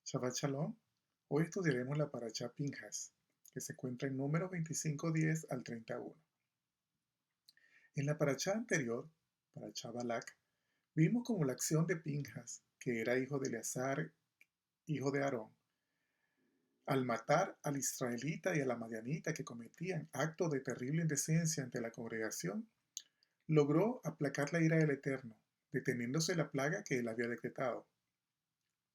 Shabbat Shalom. Hoy estudiaremos la Parashá Pinjas, que se encuentra en Números 25:10 al 31. En la Parashá anterior, Parashá Balak, vimos como la acción de Pinjas, que era hijo de Eleazar, hijo de Aarón, al matar al israelita y a la madianita que cometían actos de terrible indecencia ante la congregación, logró aplacar la ira del Eterno, deteniéndose la plaga que él había decretado.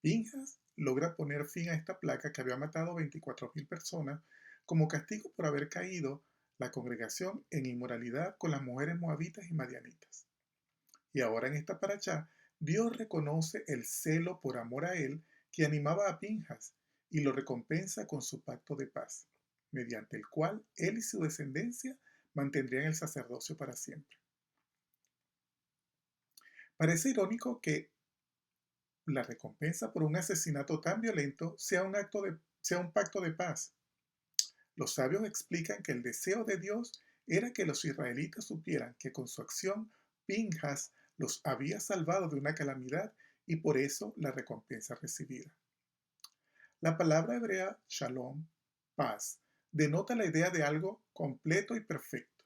Pinjas logra poner fin a esta plaga que había matado 24.000 personas como castigo por haber caído la congregación en inmoralidad con las mujeres moabitas y madianitas. Y ahora en esta parachá, Dios reconoce el celo por amor a él que animaba a Pinjas y lo recompensa con su pacto de paz, mediante el cual él y su descendencia mantendrían el sacerdocio para siempre. Parece irónico que la recompensa por un asesinato tan violento sea un pacto de paz. Los sabios explican que el deseo de Dios era que los israelitas supieran que con su acción Pinjas los había salvado de una calamidad y por eso la recompensa recibida. La palabra hebrea shalom, paz, denota la idea de algo completo y perfecto.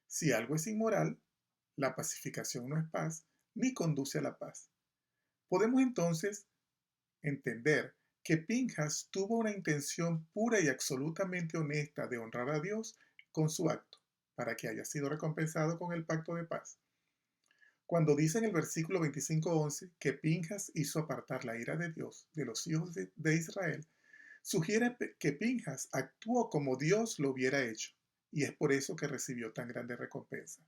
Si algo es inmoral, la pacificación no es paz ni conduce a la paz. Podemos entonces entender que Pinjas tuvo una intención pura y absolutamente honesta de honrar a Dios con su acto, para que haya sido recompensado con el pacto de paz. Cuando dice en el versículo 25:11 que Pinjas hizo apartar la ira de Dios de los hijos de Israel, sugiere que Pinjas actuó como Dios lo hubiera hecho, y es por eso que recibió tan grande recompensa.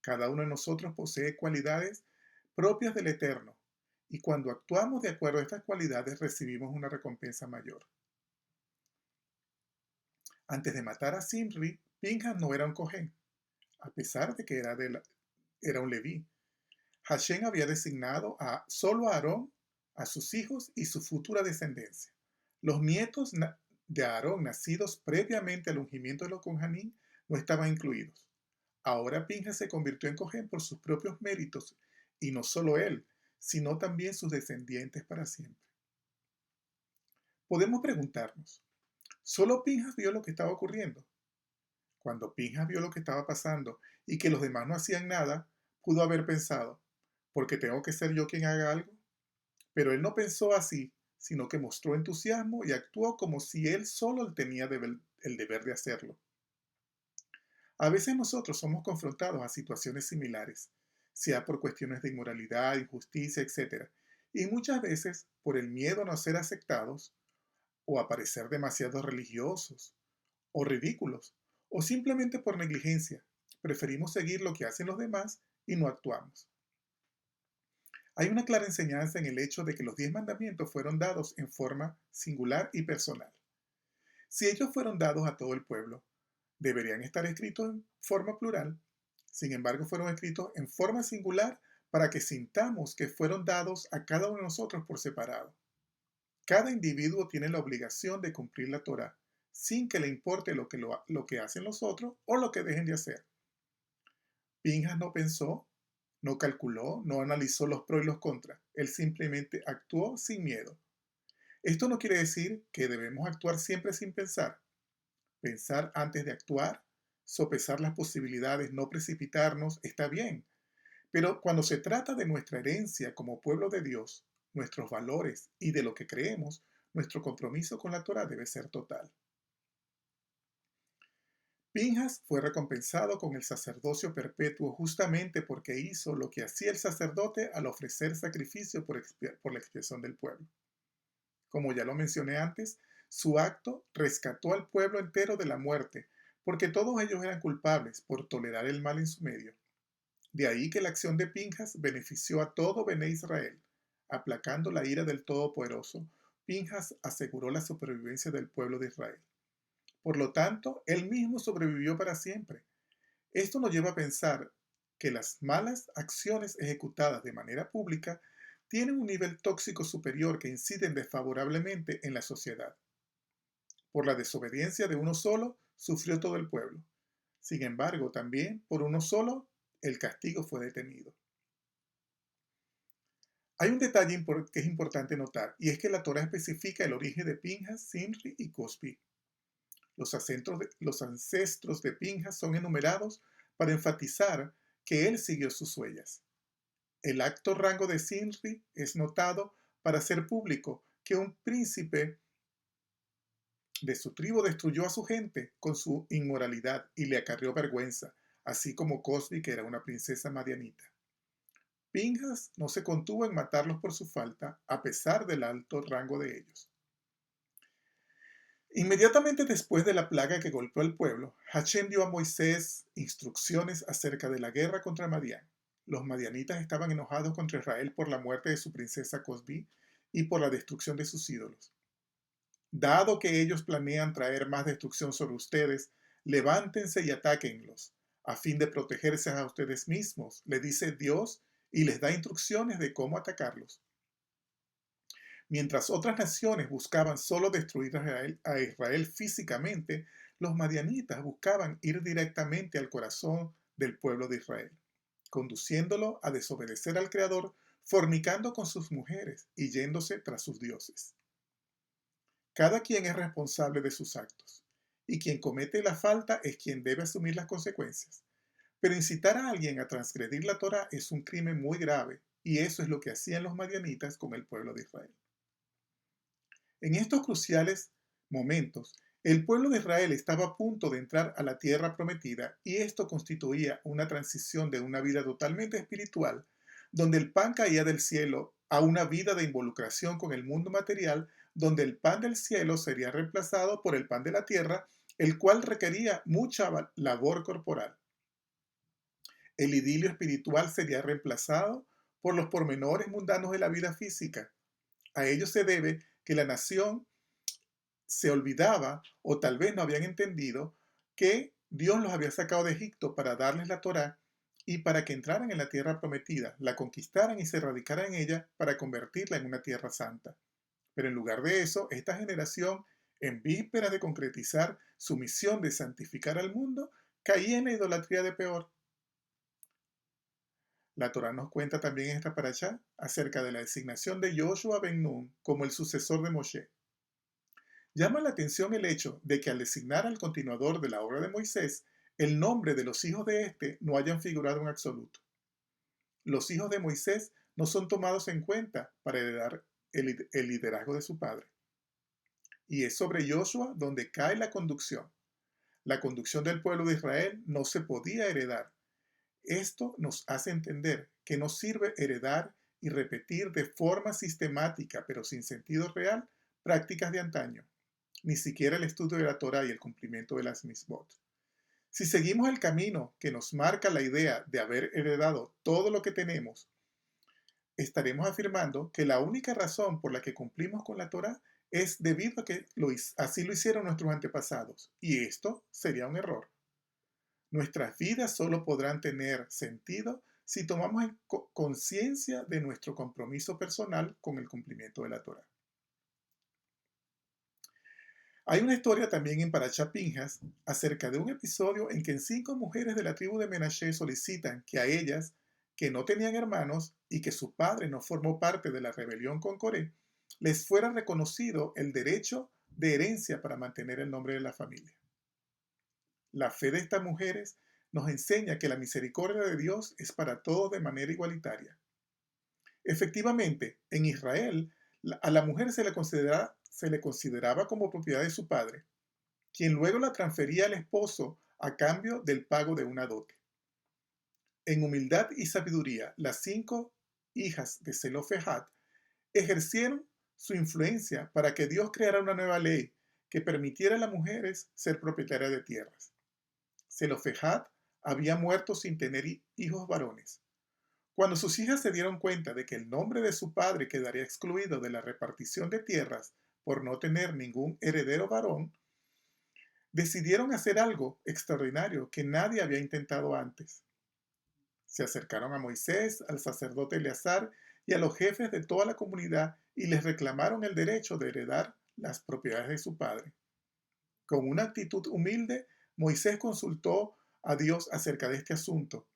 Cada uno de nosotros posee cualidades propias del Eterno, y cuando actuamos de acuerdo a estas cualidades recibimos una recompensa mayor. Antes de matar a Simri, Pinjas no era un cojén, a pesar de que era un leví. Hashem había designado solo a Aarón, a sus hijos y su futura descendencia. Los nietos de Aarón, nacidos previamente al ungimiento de los Kohanim, no estaban incluidos. Ahora Pinjas se convirtió en cojén por sus propios méritos, y no solo él, sino también sus descendientes para siempre. Podemos preguntarnos, ¿solo Pinjas vio lo que estaba ocurriendo? Cuando Pinjas vio lo que estaba pasando y que los demás no hacían nada, pudo haber pensado, ¿porque tengo que ser yo quien haga algo? Pero él no pensó así, sino que mostró entusiasmo y actuó como si él solo tenía el deber de hacerlo. A veces nosotros somos confrontados a situaciones similares, sea por cuestiones de inmoralidad, injusticia, etc. Y muchas veces por el miedo a no ser aceptados, o a parecer demasiado religiosos, o ridículos, o simplemente por negligencia, preferimos seguir lo que hacen los demás y no actuamos. Hay una clara enseñanza en el hecho de que los 10 mandamientos fueron dados en forma singular y personal. Si ellos fueron dados a todo el pueblo, deberían estar escritos en forma plural. Sin embargo, fueron escritos en forma singular para que sintamos que fueron dados a cada uno de nosotros por separado. Cada individuo tiene la obligación de cumplir la Torá, sin que le importe lo que hacen los otros o lo que dejen de hacer. Pinjas no pensó, no calculó, no analizó los pros y los contras. Él simplemente actuó sin miedo. Esto no quiere decir que debemos actuar siempre sin pensar. Pensar antes de actuar, sopesar las posibilidades, no precipitarnos, está bien. Pero cuando se trata de nuestra herencia como pueblo de Dios, nuestros valores y de lo que creemos, nuestro compromiso con la Torá debe ser total. Pinjas fue recompensado con el sacerdocio perpetuo justamente porque hizo lo que hacía el sacerdote al ofrecer sacrificio por la expiación del pueblo. Como ya lo mencioné antes, su acto rescató al pueblo entero de la muerte, porque todos ellos eran culpables por tolerar el mal en su medio. De ahí que la acción de Pinjas benefició a todo Bené Israel. Aplacando la ira del Todopoderoso, Pinjas aseguró la supervivencia del pueblo de Israel. Por lo tanto, él mismo sobrevivió para siempre. Esto nos lleva a pensar que las malas acciones ejecutadas de manera pública tienen un nivel tóxico superior que inciden desfavorablemente en la sociedad. Por la desobediencia de uno solo, sufrió todo el pueblo. Sin embargo, también por uno solo, el castigo fue detenido. Hay un detalle que es importante notar, y es que la Torá especifica el origen de Pinhas, Zimri y Cosbi. Los ancestros de Pinhas son enumerados para enfatizar que él siguió sus huellas. El alto rango de Zimri es notado para hacer público que un príncipe de su tribu destruyó a su gente con su inmoralidad y le acarreó vergüenza, así como Cosbi, que era una princesa madianita. Pinhas no se contuvo en matarlos por su falta, a pesar del alto rango de ellos. Inmediatamente después de la plaga que golpeó al pueblo, Hashem dio a Moisés instrucciones acerca de la guerra contra Madián. Los madianitas estaban enojados contra Israel por la muerte de su princesa Cosbi y por la destrucción de sus ídolos. Dado que ellos planean traer más destrucción sobre ustedes, levántense y atáquenlos, a fin de protegerse a ustedes mismos, le dice Dios, y les da instrucciones de cómo atacarlos. Mientras otras naciones buscaban solo destruir a Israel físicamente, los madianitas buscaban ir directamente al corazón del pueblo de Israel, conduciéndolo a desobedecer al Creador, fornicando con sus mujeres y yéndose tras sus dioses. Cada quien es responsable de sus actos, y quien comete la falta es quien debe asumir las consecuencias. Pero incitar a alguien a transgredir la Torá es un crimen muy grave, y eso es lo que hacían los madianitas con el pueblo de Israel. En estos cruciales momentos, el pueblo de Israel estaba a punto de entrar a la tierra prometida, y esto constituía una transición de una vida totalmente espiritual, donde el pan caía del cielo, a una vida de involucración con el mundo material, donde el pan del cielo sería reemplazado por el pan de la tierra, el cual requería mucha labor corporal. El idilio espiritual sería reemplazado por los pormenores mundanos de la vida física. A ello se debe que la nación se olvidaba, o tal vez no habían entendido, que Dios los había sacado de Egipto para darles la Torá y para que entraran en la tierra prometida, la conquistaran y se radicaran en ella para convertirla en una tierra santa. Pero en lugar de eso, esta generación, en vísperas de concretizar su misión de santificar al mundo, caía en la idolatría de peor. La Torá nos cuenta también en esta parashá acerca de la designación de Yoshua ben Nun como el sucesor de Moshe. Llama la atención el hecho de que al designar al continuador de la obra de Moisés, el nombre de los hijos de éste no hayan figurado en absoluto. Los hijos de Moisés no son tomados en cuenta para heredar el liderazgo de su padre. Y es sobre Joshua donde cae la conducción. La conducción del pueblo de Israel no se podía heredar. Esto nos hace entender que no sirve heredar y repetir de forma sistemática, pero sin sentido real, prácticas de antaño, ni siquiera el estudio de la Torá y el cumplimiento de las misbot. Si seguimos el camino que nos marca la idea de haber heredado todo lo que tenemos, estaremos afirmando que la única razón por la que cumplimos con la Torá es debido a que así lo hicieron nuestros antepasados, y esto sería un error. Nuestras vidas solo podrán tener sentido si tomamos conciencia de nuestro compromiso personal con el cumplimiento de la Torá. Hay una historia también en Parashá Pinhas acerca de un episodio en que 5 mujeres de la tribu de Menashe solicitan que a ellas, que no tenían hermanos y que su padre no formó parte de la rebelión con Coré, les fuera reconocido el derecho de herencia para mantener el nombre de la familia. La fe de estas mujeres nos enseña que la misericordia de Dios es para todos de manera igualitaria. Efectivamente, en Israel, a la mujer se le consideraba como propiedad de su padre, quien luego la transfería al esposo a cambio del pago de una dote. En humildad y sabiduría, las 5 hijas de Zelofehad ejercieron su influencia para que Dios creara una nueva ley que permitiera a las mujeres ser propietarias de tierras. Zelofehad había muerto sin tener hijos varones. Cuando sus hijas se dieron cuenta de que el nombre de su padre quedaría excluido de la repartición de tierras por no tener ningún heredero varón, decidieron hacer algo extraordinario que nadie había intentado antes. Se acercaron a Moisés, al sacerdote Eleazar y a los jefes de toda la comunidad y les reclamaron el derecho de heredar las propiedades de su padre. Con una actitud humilde, Moisés consultó a Dios acerca de este asunto.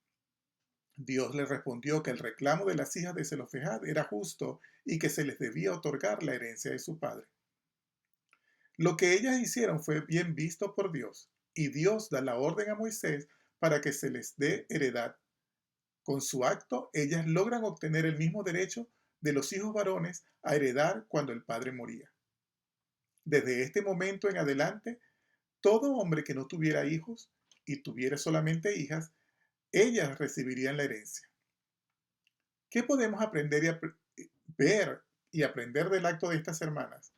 Dios le respondió que el reclamo de las hijas de Zelofehad era justo y que se les debía otorgar la herencia de su padre. Lo que ellas hicieron fue bien visto por Dios, y Dios da la orden a Moisés para que se les dé heredad. Con su acto, ellas logran obtener el mismo derecho de los hijos varones a heredar cuando el padre moría. Desde este momento en adelante, todo hombre que no tuviera hijos y tuviera solamente hijas, ellas recibirían la herencia. ¿Qué podemos aprender ver y aprender del acto de estas hermanas?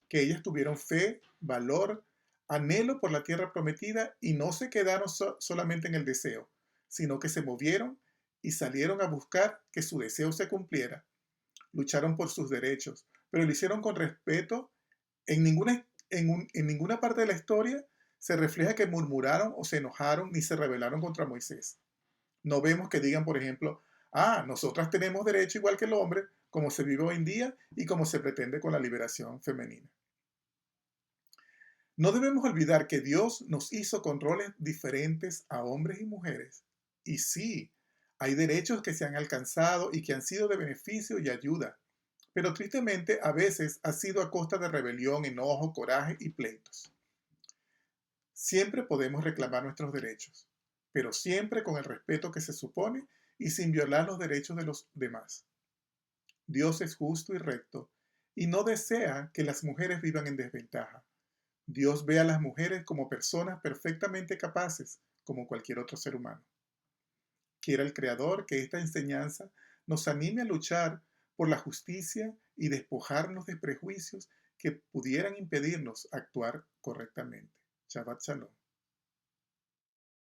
Que ellas tuvieron fe, valor, anhelo por la tierra prometida y no se quedaron solamente en el deseo, sino que se movieron y salieron a buscar que su deseo se cumpliera. Lucharon por sus derechos, pero lo hicieron con respeto. En ninguna parte de la historia se refleja que murmuraron o se enojaron ni se rebelaron contra Moisés. No vemos que digan, por ejemplo, nosotras tenemos derecho igual que el hombre, como se vive hoy en día y como se pretende con la liberación femenina. No debemos olvidar que Dios nos hizo con roles diferentes a hombres y mujeres. Y sí, hay derechos que se han alcanzado y que han sido de beneficio y ayuda, pero tristemente a veces ha sido a costa de rebelión, enojo, coraje y pleitos. Siempre podemos reclamar nuestros derechos, pero siempre con el respeto que se supone y sin violar los derechos de los demás. Dios es justo y recto y no desea que las mujeres vivan en desventaja. Dios ve a las mujeres como personas perfectamente capaces, como cualquier otro ser humano. Quiera el Creador que esta enseñanza nos anime a luchar por la justicia y despojarnos de prejuicios que pudieran impedirnos actuar correctamente. Shabbat Shalom.